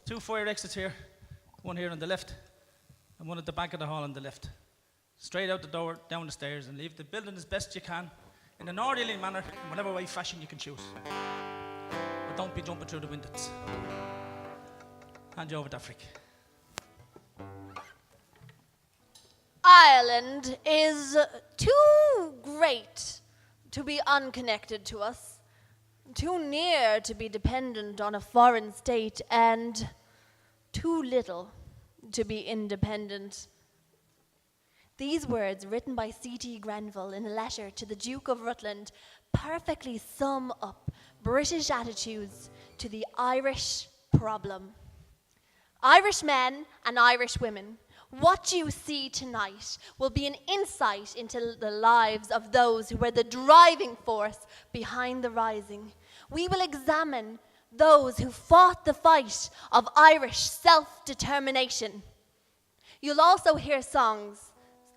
Two fire exits here, one here on the left, and one at the back of the hall on the left. Straight out the door, down the stairs, and leave the building as best you can, in an orderly manner, in whatever way fashion you can choose. But don't be jumping through the windows. Hand you over to Afric. Ireland is too great to be unconnected to us, too near to be dependent on a foreign state, and too little to be independent. These words, written by C.T. Grenville in a letter to the Duke of Rutland, perfectly sum up British attitudes to the Irish problem. Irish men and Irish women, what you see tonight will be an insight into the lives of those who were the driving force behind the rising. We will examine those who fought the fight of Irish self-determination. You'll also hear songs,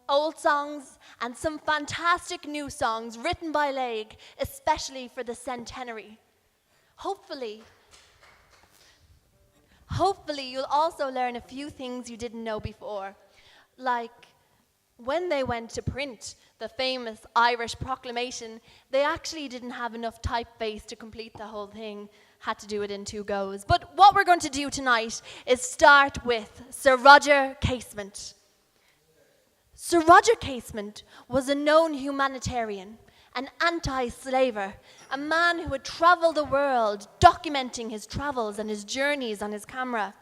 old songs, and some fantastic new songs written by Laeg, especially for the centenary. Hopefully, you'll also learn a few things you didn't know before, like when they went to print the famous Irish proclamation, they actually didn't have enough typeface to complete the whole thing, had to do it in 2 goes. But what we're going to do tonight is start with Sir Roger Casement. Sir Roger Casement was a known humanitarian, an anti-slaver, a man who had traveled the world documenting his travels and his journeys on his camera.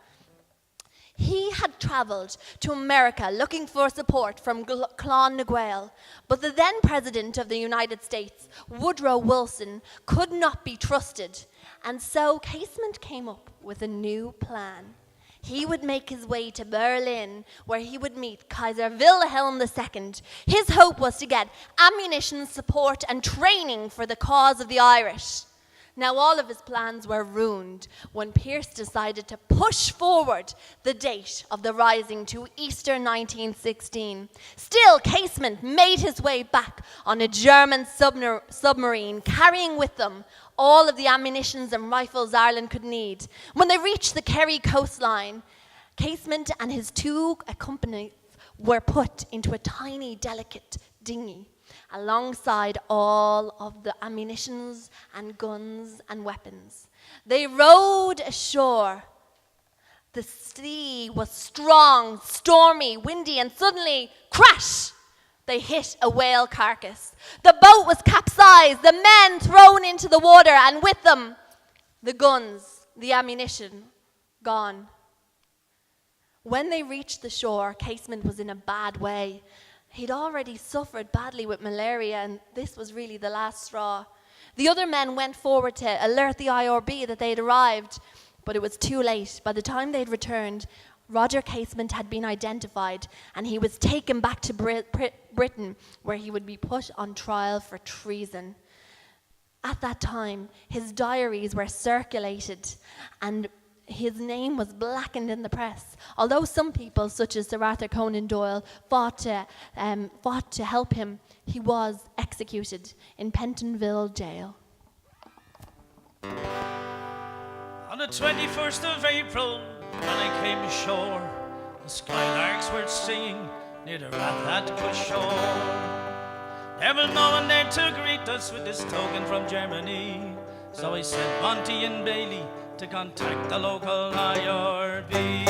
He had traveled to America looking for support from Clon na Gael, but the then President of the United States, Woodrow Wilson, could not be trusted, and so Casement came up with a new plan. He would make his way to Berlin, where he would meet Kaiser Wilhelm II. His hope was to get ammunition, support, and training for the cause of the Irish. Now, all of his plans were ruined when Pearse decided to push forward the date of the rising to Easter 1916. Still, Casement made his way back on a German submarine, carrying with them all of the ammunitions and rifles Ireland could need. When they reached the Kerry coastline, Casement and his 2 accomplices were put into a tiny, delicate dinghy alongside all of the ammunitions and guns and weapons. They rowed ashore. The sea was strong, stormy, windy, and suddenly, crash! They hit a whale carcass. The boat was capsized, the men thrown into the water, and with them, the guns, the ammunition, gone. When they reached the shore, Casement was in a bad way. He'd already suffered badly with malaria, and this was really the last straw. The other men went forward to alert the IRB that they'd arrived, but it was too late. By the time they'd returned, Roger Casement had been identified, and he was taken back to Britain, where he would be put on trial for treason. At that time, his diaries were circulated, and his name was blackened in the press. Although some people, such as Sir Arthur Conan Doyle, fought to help him, he was executed in Pentonville jail. On the 21st of April, when I came ashore, the skylarks were singing near the Rathlatco shore. There was no one there to greet us with this token from Germany, so I sent Monty and Bailey to contact the local IRB. And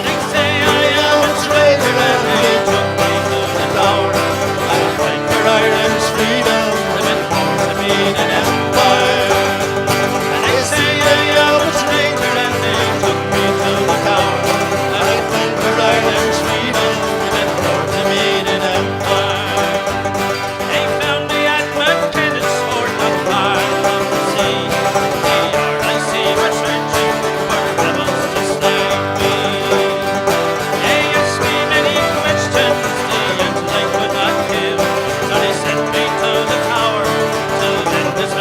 they say I am a traitor, and they took me to the tower. I fight for Ireland's freedom, they went home to meet an empire. And they say I am a traitor, and they took me to the tower. I fight for Ireland's freedom, they went home to meet an empire. They found me at McKenna's fort, not far from the sea. Send me to the tower to end this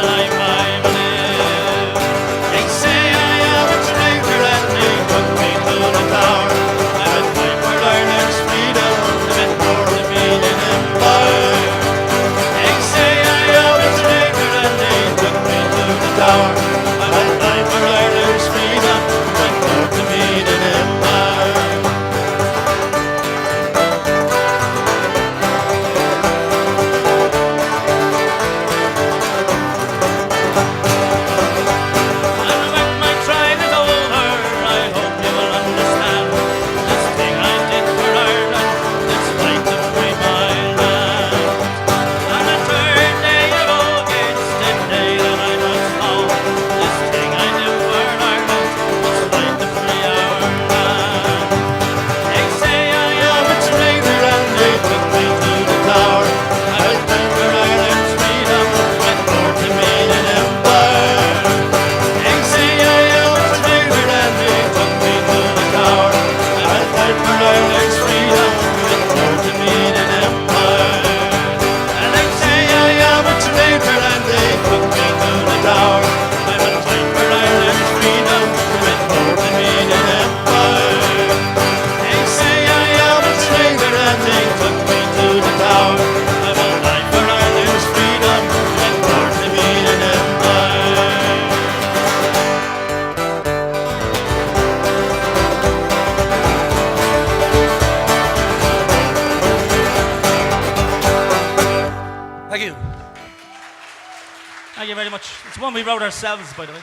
one we wrote ourselves, by the way.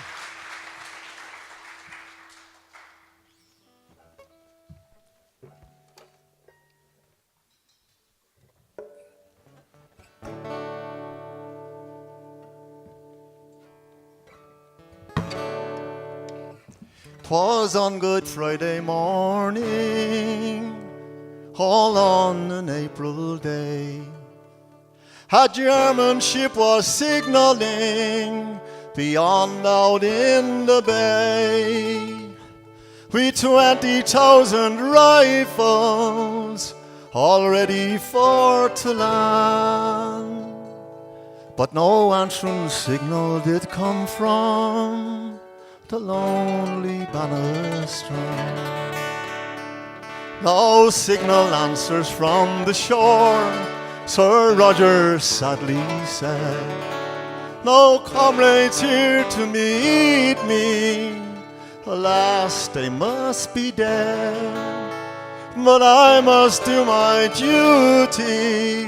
Twas on Good Friday morning, all on an April day, a German ship was signalling beyond out in the bay, with 20,000 rifles all ready for to land. But no answering signal did come from the lonely Bannistrand. No signal answers from the shore, Sir Roger sadly said. No comrades here to meet me, alas, they must be dead. But I must do my duty,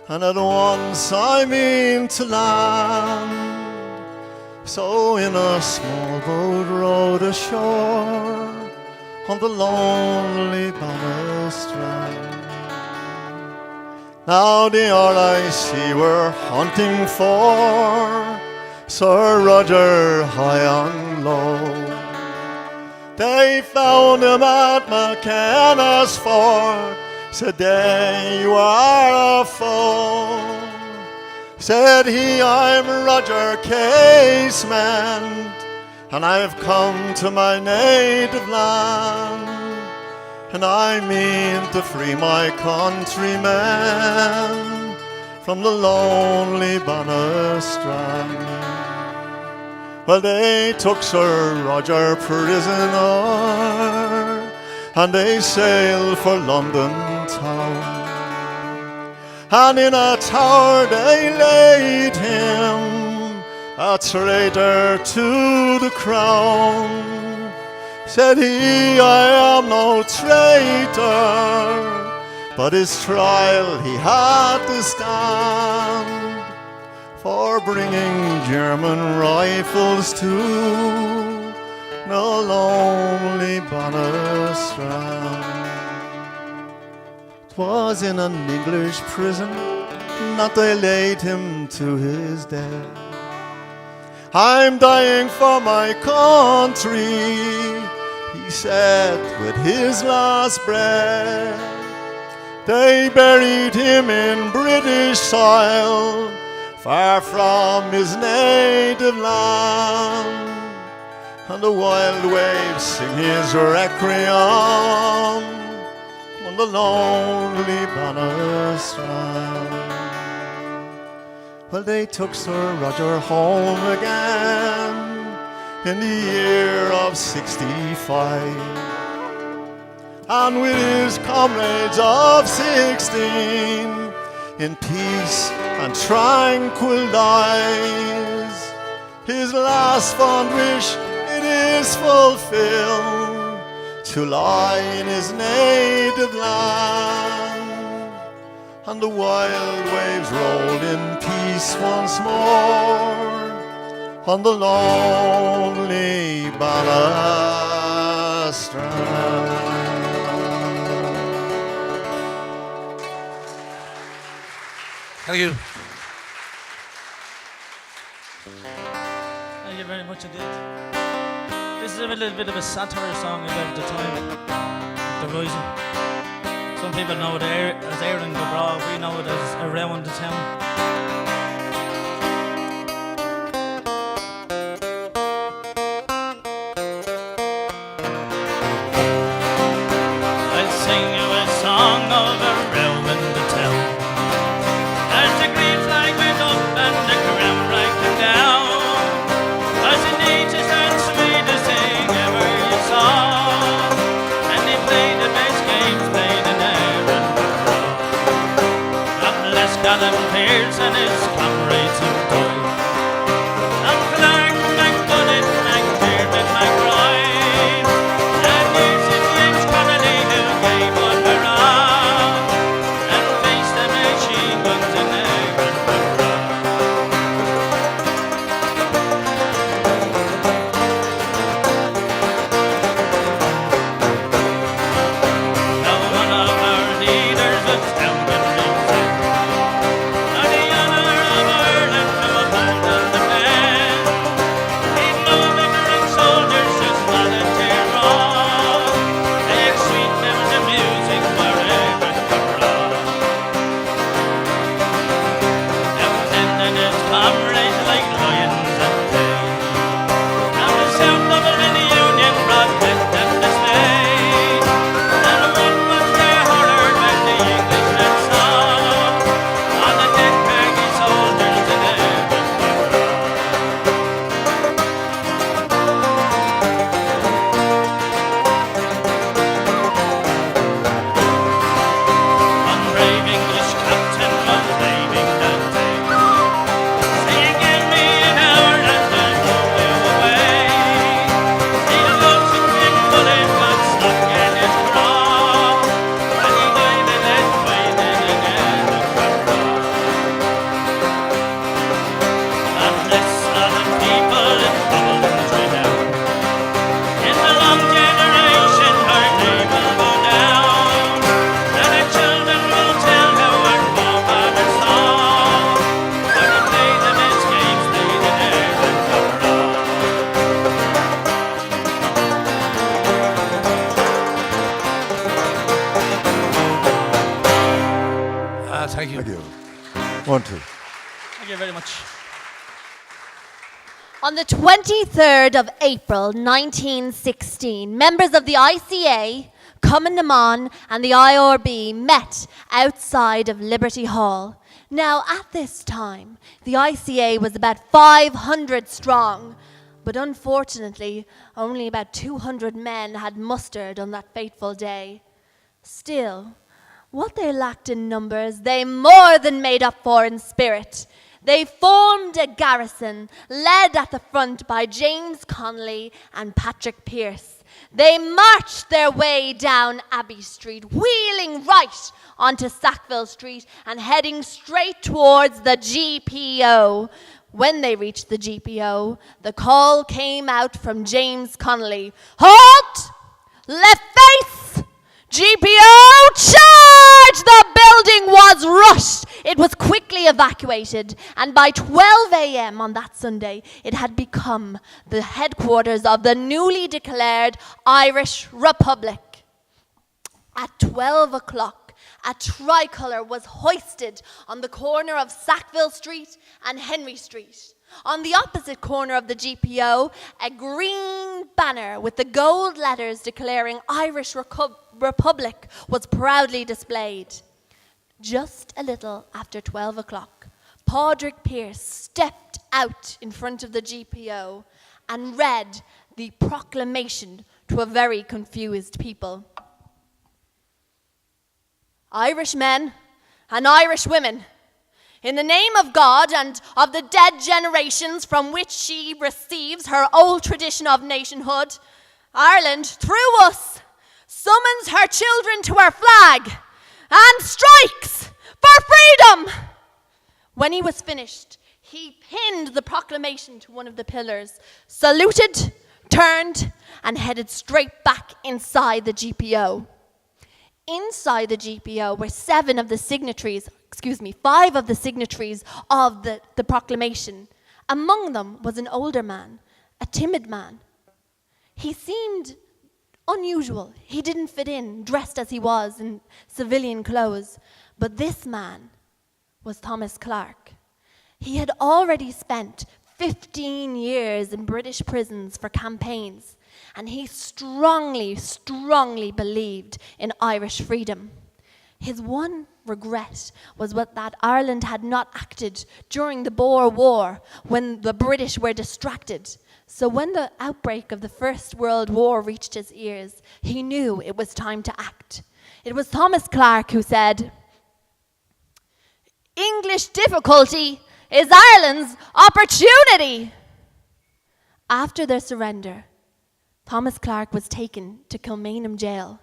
and at once I mean to land. So in a small boat rowed ashore on the lonely Bannistrand. Now the RIC were hunting for Sir Roger high and low. They found him at McKenna's fort, said they, you are a foe. Said he, I'm Roger Casement, and I've come to my native land, and I mean to free my countrymen from the lonely Bannistrand. Well, they took Sir Roger prisoner, and they sailed for London town. And in a tower they laid him, a traitor to the crown. Said he, I am no traitor, but his trial he had to stand for bringing German rifles to the lonely Bannistrand. 'Twas in an English prison that they laid him to his death. I'm dying for my country, he said with his last breath. They buried him in British soil, far from his native land, and the wild waves sing his requiem on the lonely Bannistrand. Well, they took Sir Roger home again in the year of 65, and with his comrades of 16 in peace and tranquil lives, his last fond wish it is fulfilled, to lie in his native land, and the wild waves rolled in peace once more on the lonely Bannistrand. Thank you. Thank you very much indeed. This is a little bit of a satire song about the time of the Rising. Some people know it as Eamon DeBarra, we know it as Around the Town. I'll sing you a song of Around the Town. As the green flag went up and the crown flag came down, as the nature and sweet to sing every song, and they played the best games played in Aaron. God bless Colin Pearson 1, 2. Thank you very much. On the 23rd of April 1916, members of the ICA, Cumann na Món, and the IRB met outside of Liberty Hall. Now, at this time, the ICA was about 500 strong, but unfortunately, only about 200 men had mustered on that fateful day. Still, what they lacked in numbers, they more than made up for in spirit. They formed a garrison, led at the front by James Connolly and Patrick Pearse. They marched their way down Abbey Street, wheeling right onto Sackville Street and heading straight towards the GPO. When they reached the GPO, the call came out from James Connolly. "Halt! Left face! GPO, charge!" The building was rushed. It was quickly evacuated, and by 12 a.m. on that Sunday, it had become the headquarters of the newly declared Irish Republic. At 12 o'clock, a tricolour was hoisted on the corner of Sackville Street and Henry Street. On the opposite corner of the GPO, a green banner with the gold letters declaring Irish Republic was proudly displayed. Just a little after 12 o'clock, Padraig Pearse stepped out in front of the GPO and read the proclamation to a very confused people. "Irish men and Irish women, in the name of God and of the dead generations from which she receives her old tradition of nationhood, Ireland, through us, summons her children to her flag and strikes for freedom." When he was finished, he pinned the proclamation to one of the pillars, saluted, turned, and headed straight back inside the GPO. Inside the GPO were five of the signatories of the proclamation. Among them was an older man, a timid man. He seemed unusual. He didn't fit in, dressed as he was in civilian clothes. But this man was Thomas Clarke. He had already spent 15 years in British prisons for campaigns, and he strongly, strongly believed in Irish freedom. His one regret was that Ireland had not acted during the Boer War when the British were distracted. So when the outbreak of the First World War reached his ears, he knew it was time to act. It was Thomas Clarke who said, "English difficulty is Ireland's opportunity." After their surrender, Thomas Clarke was taken to Kilmainham jail,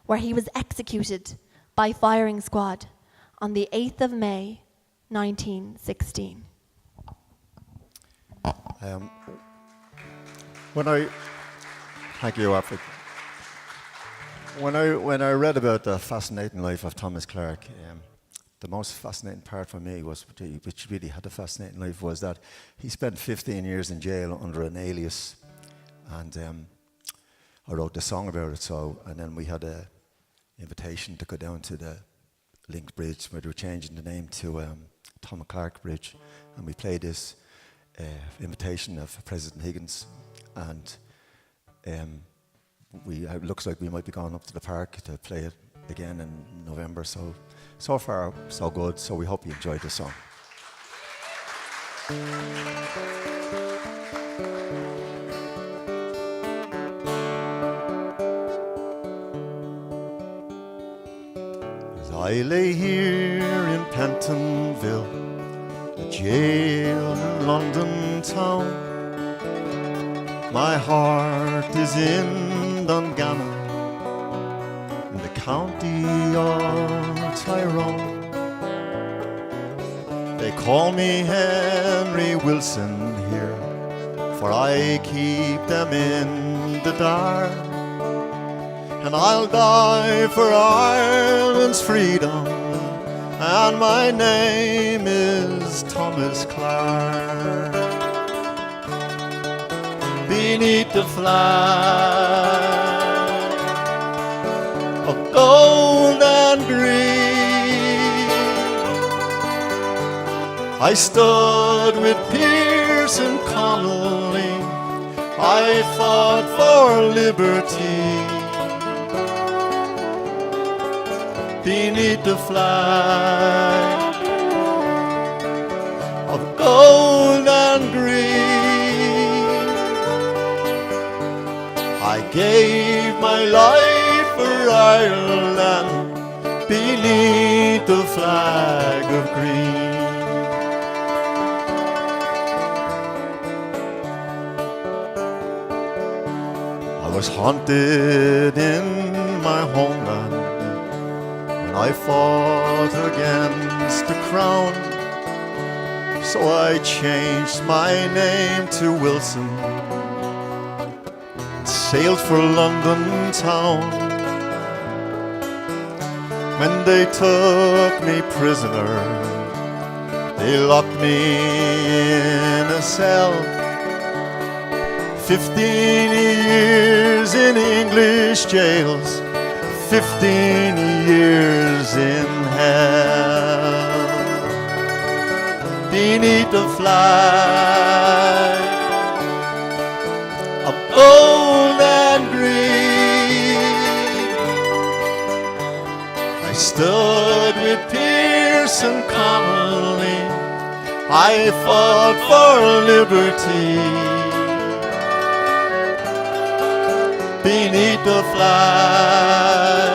where he was executed by firing squad on the 8th of May, 1916. Thank you, Afric. When I read about the fascinating life of Thomas Clarke, the most fascinating part for me was, which really had a fascinating life, was that he spent 15 years in jail under an alias, and I wrote the song about it. And then we had an invitation to go down to the Link Bridge, where they were changing the name to Thomas Clarke Bridge, and we played this invitation of President Higgins, and it looks like we might be going up to the park to play it again in November. So far, so good. So we hope you enjoyed the song. As I lay here in Pentonville, the jail in London town, my heart is in Dungannon, in the county of Tyrone. They call me Henry Wilson here, for I keep them in the dark. And I'll die for Ireland's freedom, and my name is Thomas Clarke. Beneath the flag of gold and green, I stood with Pierce and Connolly. I fought for liberty. Beneath the flag of gold and green, I gave my life for Ireland beneath the flag of green. I was haunted in my homeland when I fought against the crown. So I changed my name to Wilson, sailed for London town. When they took me prisoner, they locked me in a cell. 15 years in English jails, 15 years in hell. Beneath the flag of gold and green, I stood with Pierce and Connolly. I fought for liberty. Beneath the flag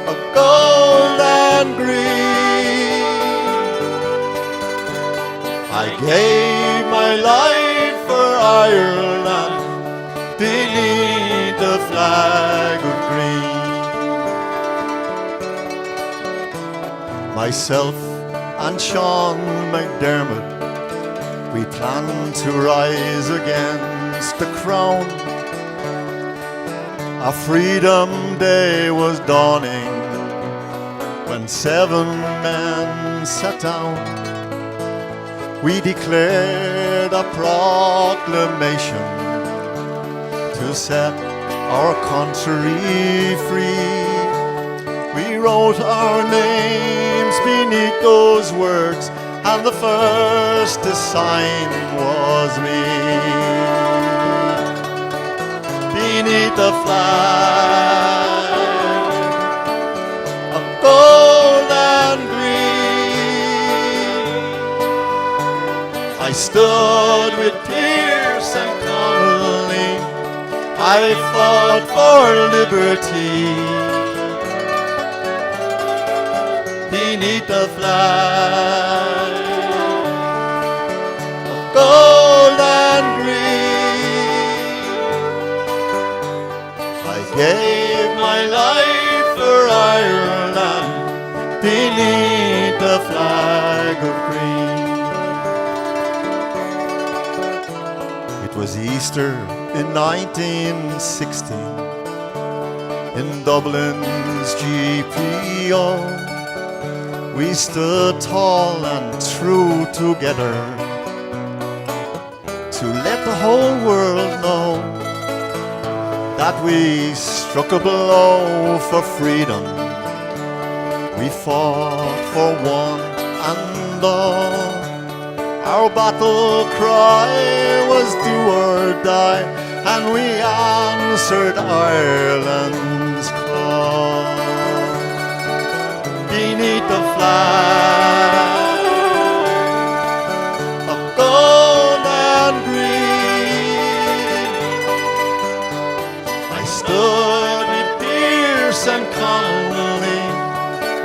of gold and green, I gave my life for Ireland beneath the flag of green. Myself and Sean McDermott, we planned to rise against the crown. A freedom day was dawning when 7 men sat down. We declared a proclamation to set our country free. We wrote our names beneath those words, and the first to sign was me. Beneath the flag of gold and green, I stood with Pierce and Connolly. I fought for liberty. Beneath the flag of gold and green, I gave my life for Ireland beneath the flag of green. It was Easter in 1916 in Dublin's GPO. We stood tall and true together to let the whole world know that we struck a blow for freedom. We fought for one and all. Our battle cry was do or die, and we answered Ireland's call. Beneath the flag of gold and green, I stood with Pierce and Connolly.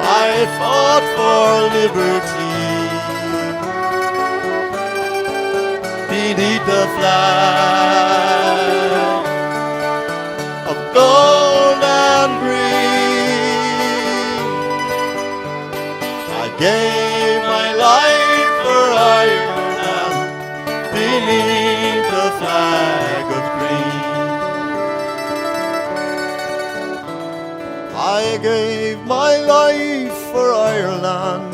I fought for liberty. Beneath the flag of gold and green, I gave my life for Ireland beneath the flag of green. I gave my life for Ireland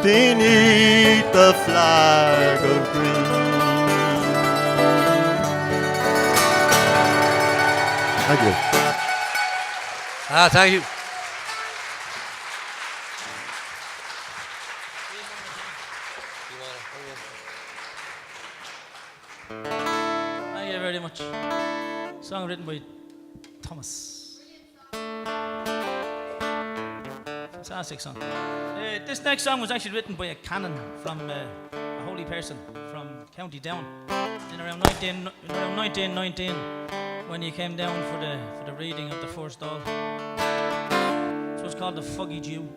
beneath the flag of green. Thank you. Thank you. very much. Song written by Thomas. Fantastic song. This next song was actually written by a canon from a holy person from County Down in around 1919 when he came down for the reading of the first doll. It was called The Foggy Jew.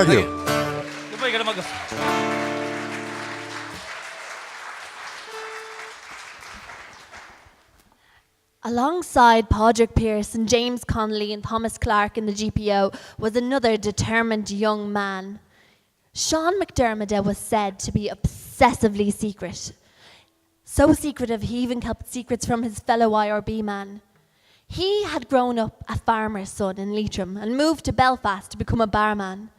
Thank you. Goodbye, get a mug. Alongside Padraig Pearse and James Connolly and Thomas Clarke in the GPO was another determined young man. Sean McDermott was said to be obsessively secret. So secretive he even kept secrets from his fellow IRB man. He had grown up a farmer's son in Leitrim and moved to Belfast to become a barman.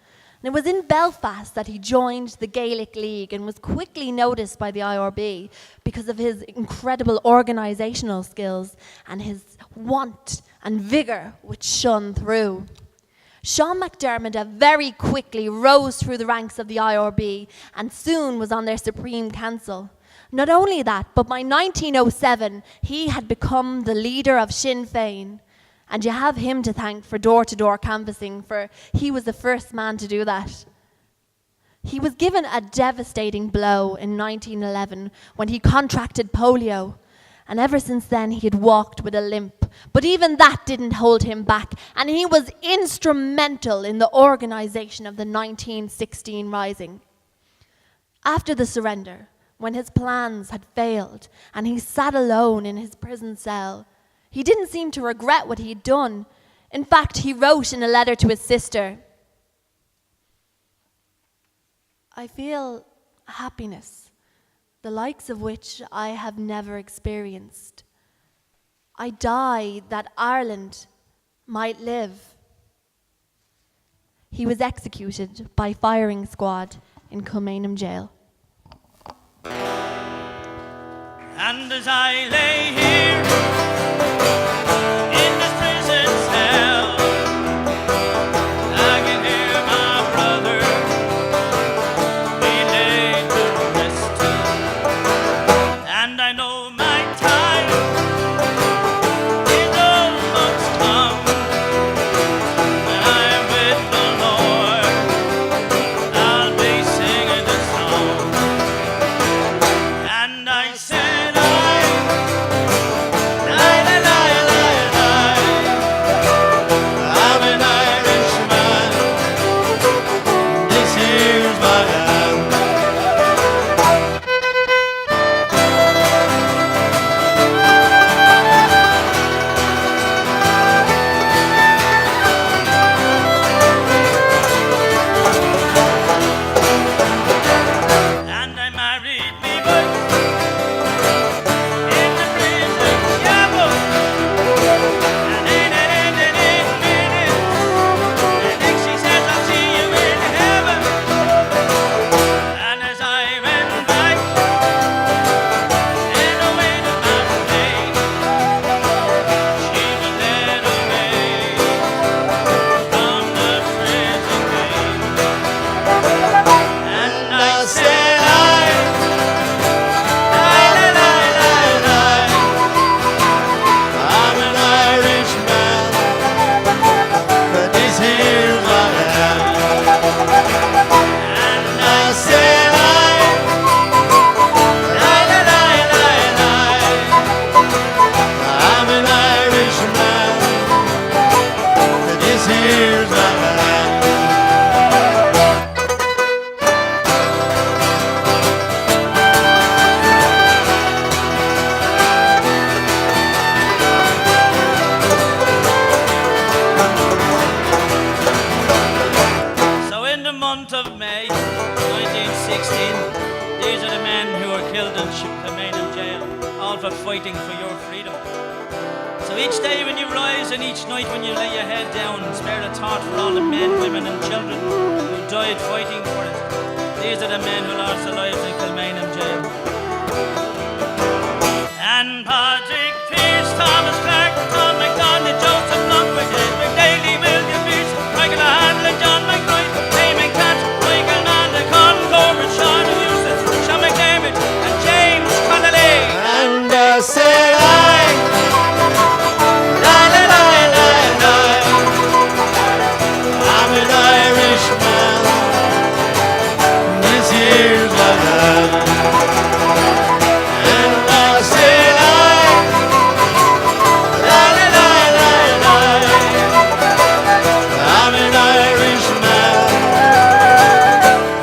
And it was in Belfast that he joined the Gaelic League and was quickly noticed by the IRB because of his incredible organisational skills and his want and vigour which shone through. Sean McDermott very quickly rose through the ranks of the IRB and soon was on their Supreme Council. Not only that, but by 1907, he had become the leader of Sinn Féin. And you have him to thank for door-to-door canvassing, for he was the first man to do that. He was given a devastating blow in 1911 when he contracted polio. And ever since then, he had walked with a limp. But even that didn't hold him back. And he was instrumental in the organisation of the 1916 Rising. After the surrender, when his plans had failed and he sat alone in his prison cell, he didn't seem to regret what he had done. In fact, he wrote in a letter to his sister, "I feel happiness, the likes of which I have never experienced. I die that Ireland might live." He was executed by firing squad in Kilmainham jail. And as I lay here in this prison cell, I can hear my brother be laid to rest. And I know my time is almost come. When I'm with the Lord, I'll be singing this song. And I said, I'm an Irishman. This here's my land. And I married me wife in the prison chapel. And in minutes, and then she says, "I'll see you in heaven." And as I went back and away to my pain, she was led away from the prison gate. And I said, I'm an Irishman, but this here's my land. And I said, I'm an Irishman, but this here's my land. So in the month of May 1916, these are the men who were killed in Kilmainham jail, all for fighting for your freedom. So each day when you rise and each night when you lay your head down, spare a thought for all the men, women and children who died fighting for it. These are the men who lost their lives in Kilmainham jail. And Patrick Pearce, Thomas Clark, Tom MacDonald, Joseph Lockwood, Edward Daly, William Pearce, Michael Handlin, John McBride, Eamon Cat, Michael Manley, Con Corbett, Sean Houston, Sean McDermott, and James Connolly. And I said, I'm an Irishman. This here's my land. And I said, I'm an Irishman.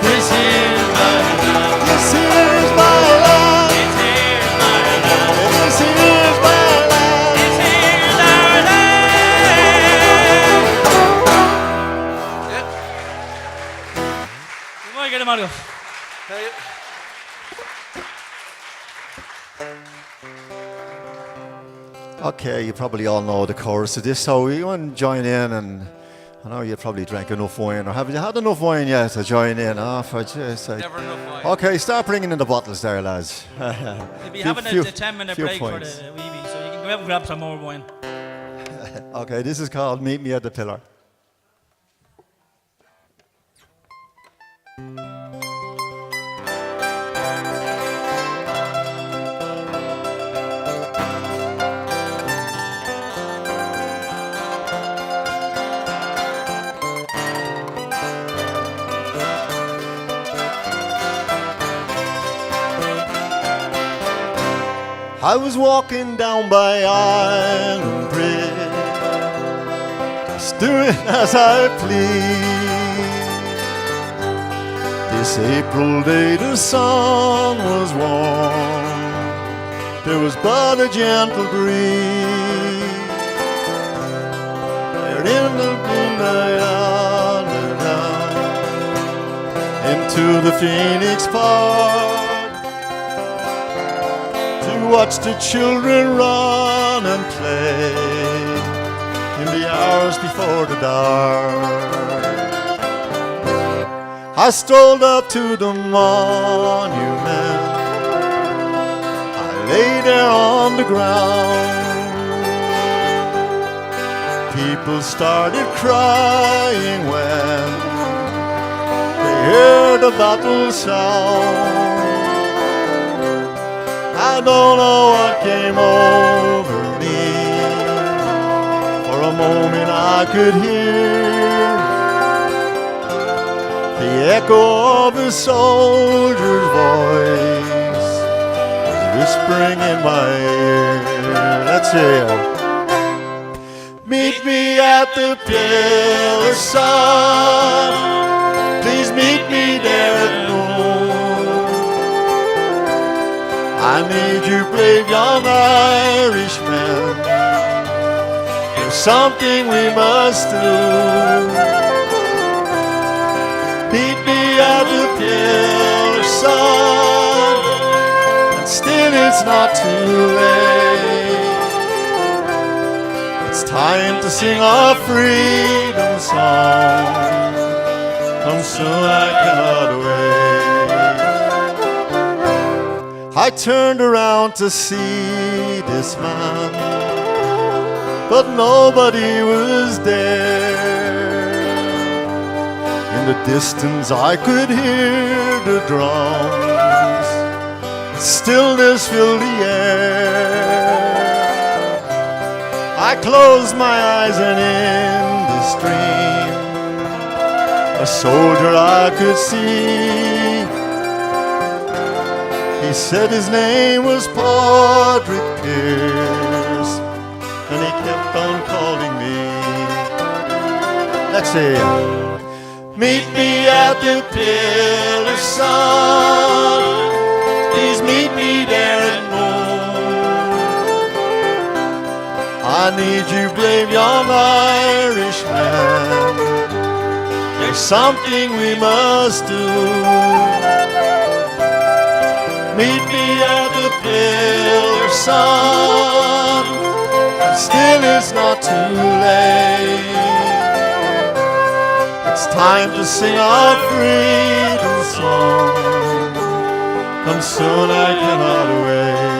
This here's my land. This here's my land. This here's my land. This here's my land. This here's our land. You might get him out of. Okay, you probably all know the chorus of this, so we want to join in and I know you probably drank enough wine, or have you had enough wine yet to join in? Oh, for Jesus sake. Never enough wine. Okay, start bringing in the bottles there, lads. We'll be having a 10-minute few break points. for the weebie, so you can go out and grab some more wine. Okay, this is called Meet Me at the Pillar. I was walking down by Island Bridge, just doing as I please. This April day the sun was warm, there was but a gentle breeze. There in the moonlight I went down into the Phoenix Park, watch the children run and play in the hours before the dark. I strolled up to the monument, I lay there on the ground. People started crying when they heard the battle sound. I don't know what came over me. For a moment I could hear the echo of a soldier's voice whispering in my ear. Let's hear it. Meet me at the pillar, son. Please meet me there at noon. I need you, brave young Irishmen. There's something we must do. Meet me at the pillar, son, and still it's not too late. It's time to sing our freedom song. Come soon, I cannot wait. I turned around to see this man, but nobody was there. In the distance I could hear the drums, stillness filled the air. I closed my eyes and in this dream, a soldier I could see. He said his name was Padraig Pearse, and he kept on calling me. Let's see. Meet me at the pillar, son. Please meet me there at noon. I need you, brave young Irishman. There's something we must do. Meet me at the pillar, son, and still it's not too late. It's time to sing our freedom song. Come soon, I cannot wait.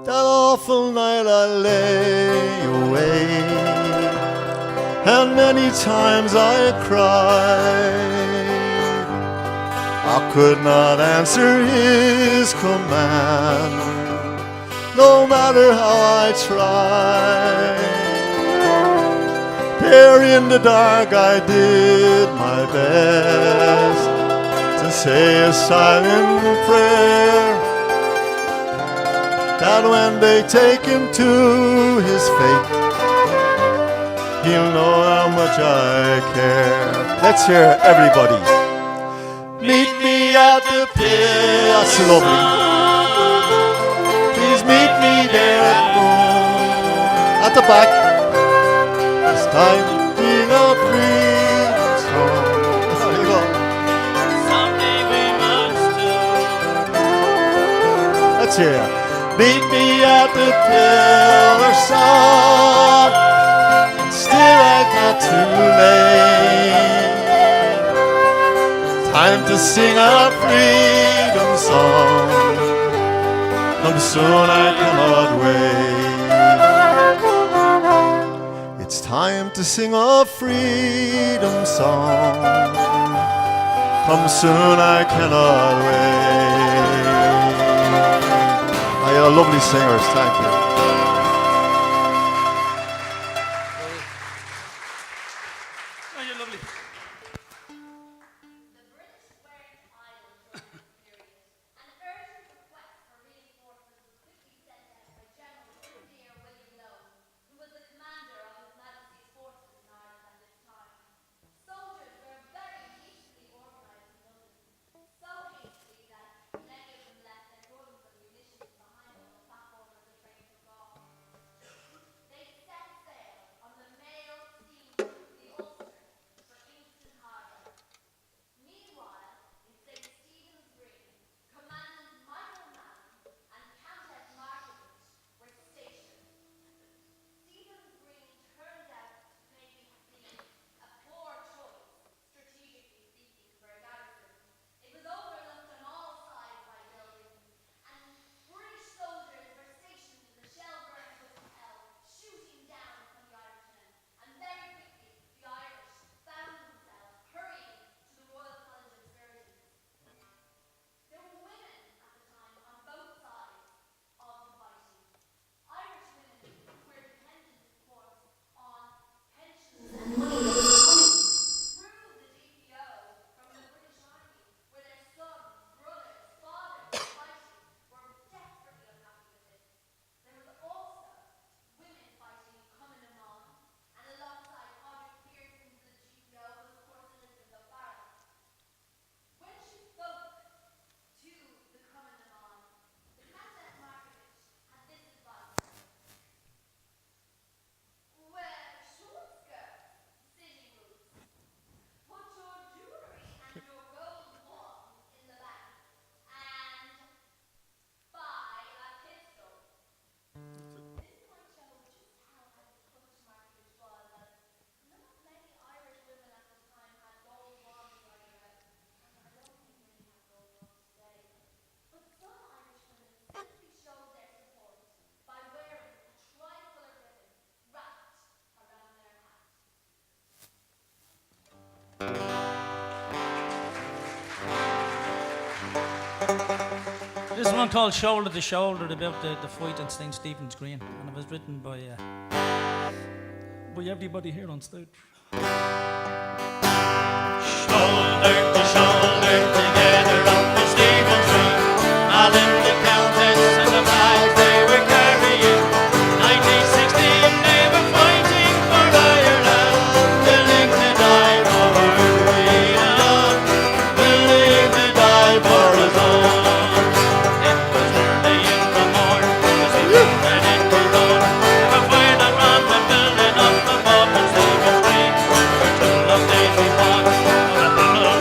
That awful night I lay awake, and many times I cried. I could not answer his command, no matter how I tried. There in the dark I did my best to say a silent prayer, that when they take him to his fate, he'll know how much I care. Let's hear everybody. Meet me at the pillar. That's lovely. Please meet me there at noon. At the back. It's time to sing our freedom song. There you go. Something we must do. Let's hear. Meet me at the pillar, son. still it's not too late. Time to sing our freedom song. Come soon, I cannot wait. It's time to sing our freedom song. Come soon, I cannot wait. Oh, you're lovely singers, thank you. Oh, you're lovely. The British weren't idle during this period. An urgent request for reinforcements was quickly sent out by General Brigadier William Laeg, who was the commander of His Majesty's forces in Ireland at this time. Soldiers were very hastily organised in London, so hastily that many of them left their guns and munitions behind on the platform as the train took off. They set sail on the mail steamer, the Ulster, for Kingston Harbour. Meanwhile, in St. Stephen's Green, Commandant Michael Mann and Countess Margaret were stationed. Stephen's Green turned out to maybe have been a poor choice, strategically speaking, for a garrison. It was overlooked on all sides by buildings, and British soldiers were stationed in the shell-burnt hotel, shooting down from the Irishmen. And very quickly, the Irish found themselves hurrying to the Royal College of Surgeons. There were women at the time on both sides of the fighting. Irish women who were dependent, of course, on pensions and money that was coming through the DPO from the British Army, where their sons, brothers, fathers were fighting, were desperately unhappy with it. There was also women fighting in Cumann and alongside Audrey Pearson's the GPO was, of course, Elizabeth DeBarra. When she spoke to the Cumann, the Countess Margaret had this advice. Wear short skirts, silly boots. Put your jewelry and your gold wands in the bank. And buy a pistol. This might show just how out of touch Margaret was, as not many Irish women at the time had gold wands like that. I don't think many have gold wands today. But some Irish women simply showed their support by wearing a tricolour ribbon wrapped around their hat. This one called Shoulder to Shoulder about the fight in St. Stephen's Green, and it was written by everybody here on stage. Shoulder to shoulder together up the Stephen's Green. Alan, the Countess and the flags they were carrying. 1916 they were fighting for Ireland. Willing to die for our freedom. Willing to die for us all. It was early in the morning as we moved and it was on. They were fired around the building up above in Stephen's Green. For 2 long days we fought. The battle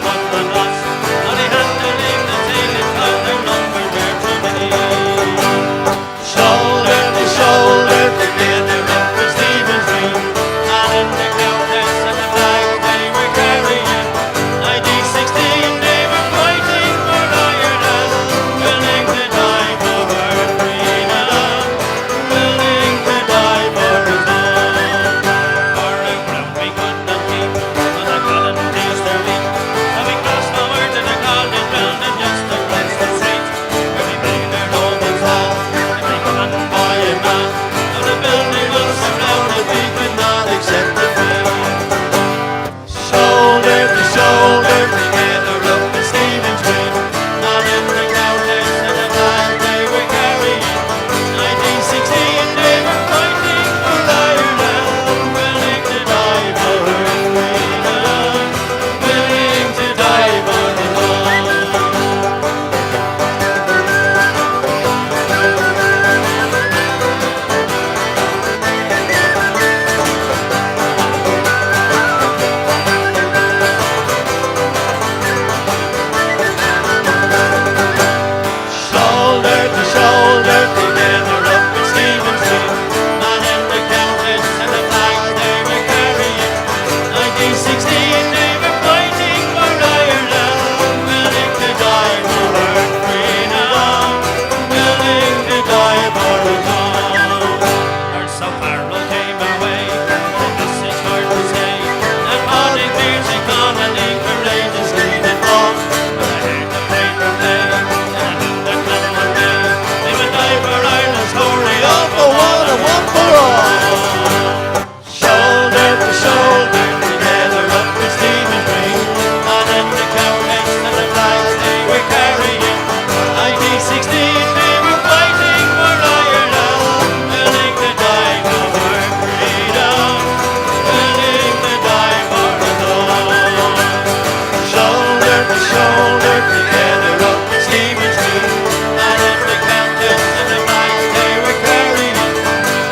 the shoulder together up the steamer street. And if the captains and the flags they were carrying,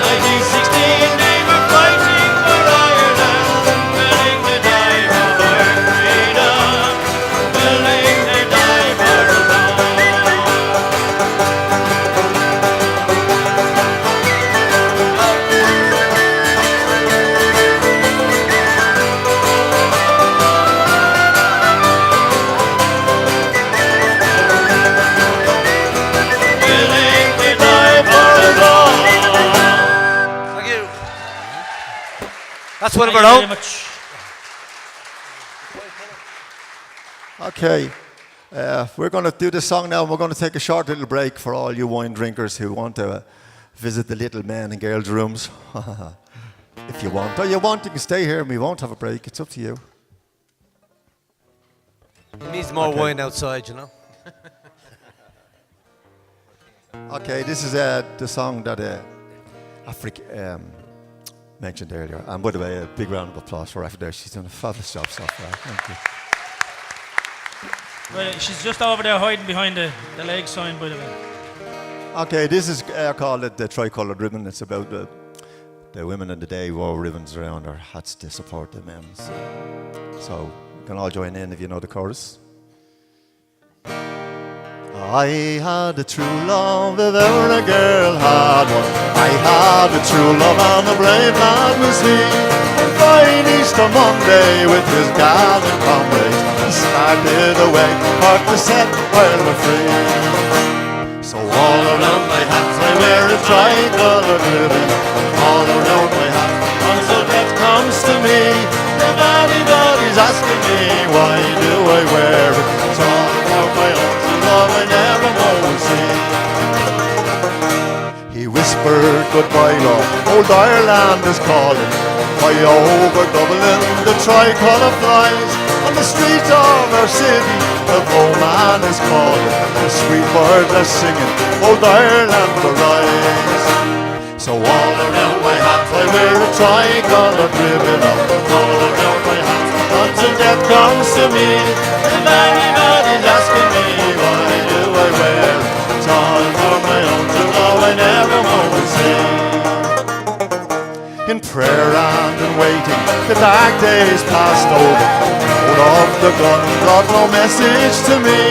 1916 they were fighting for Ireland, willing to die for our freedom, willing to die for us all. Willing to die for us all. Thank you. That's one of Thank our you own. very much. Okay, we're going to do this song now, and we're going to take a short little break for all you wine drinkers who want to visit the little men and girls' rooms. If you want. Or you want, you can stay here and we won't have a break. It's up to you. It needs more wine outside, you know. Okay, this is the song that Afric mentioned earlier. And by the way, a big round of applause for Afric there. She's done a fabulous job so far. Thank you. Right, she's just over there hiding behind the Laeg sign, by the way. Okay, this is called the Tricoloured Ribbon. It's about the women in the day wore ribbons around their hats to support the men. So you can all join in if you know the chorus. I had a true love if ever a girl had one. I had a true love and a brave lad was he. On fine Easter Monday with his gallant comrades, he started away for to set while we're free. So all around my hat I wear a tricolored ribbon, all around my hat until death comes to me. If anybody's asking me why do I wear it, it's all about my own love I never more see. He whispered goodbye, love, old Ireland is calling. High over Dublin the tricolour flies. On the streets of our city the bowman is calling. The sweet birds are singing, old Ireland arise. So all around my hat I wear a tricoloured ribbon up. All around my hat until death comes to me. If anybody's asking me why do I wear it, it's all for my own true love I never want to see. In prayer and in waiting, the dark days passed over. Hold up the gun, brought no message to me.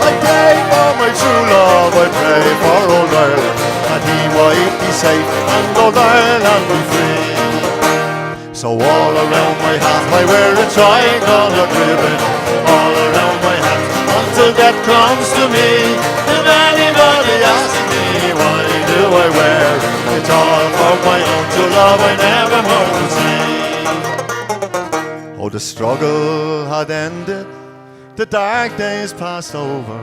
I pray for my true love, I pray for old Ireland, that he might be safe and old Ireland be free. So all around my hat I wear a tricolored ribbon, all around my hat until death comes to me. If anybody asks me why do I wear it, it's all for my own true love I never more will see. Oh, the struggle had ended, the dark days passed over.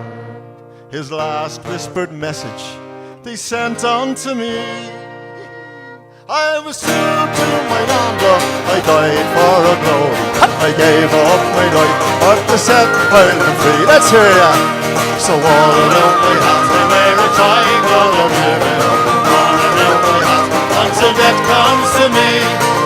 His last whispered message they sent on to me. I was true to my number, I died for a glory. I gave up my life for to set wild and free. Let's hear ya. So all around my hat I wear a tricolored ribbon, all around my hat until death comes to me.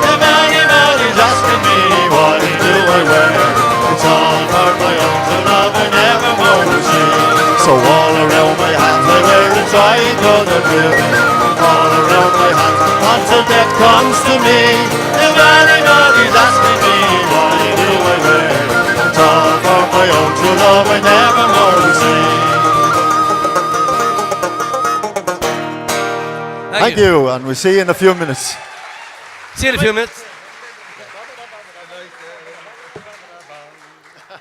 If anybody's asking me why do I wear it, it's all for my own true love I never more will see. So all around my hat I wear a tricolored ribbon, all around my hat until death comes to me. If anybody's asking me why do I wear it, it's all for my own true love I never more will see. Thank Thank you, and we'll see you in a few minutes. See you in a few minutes.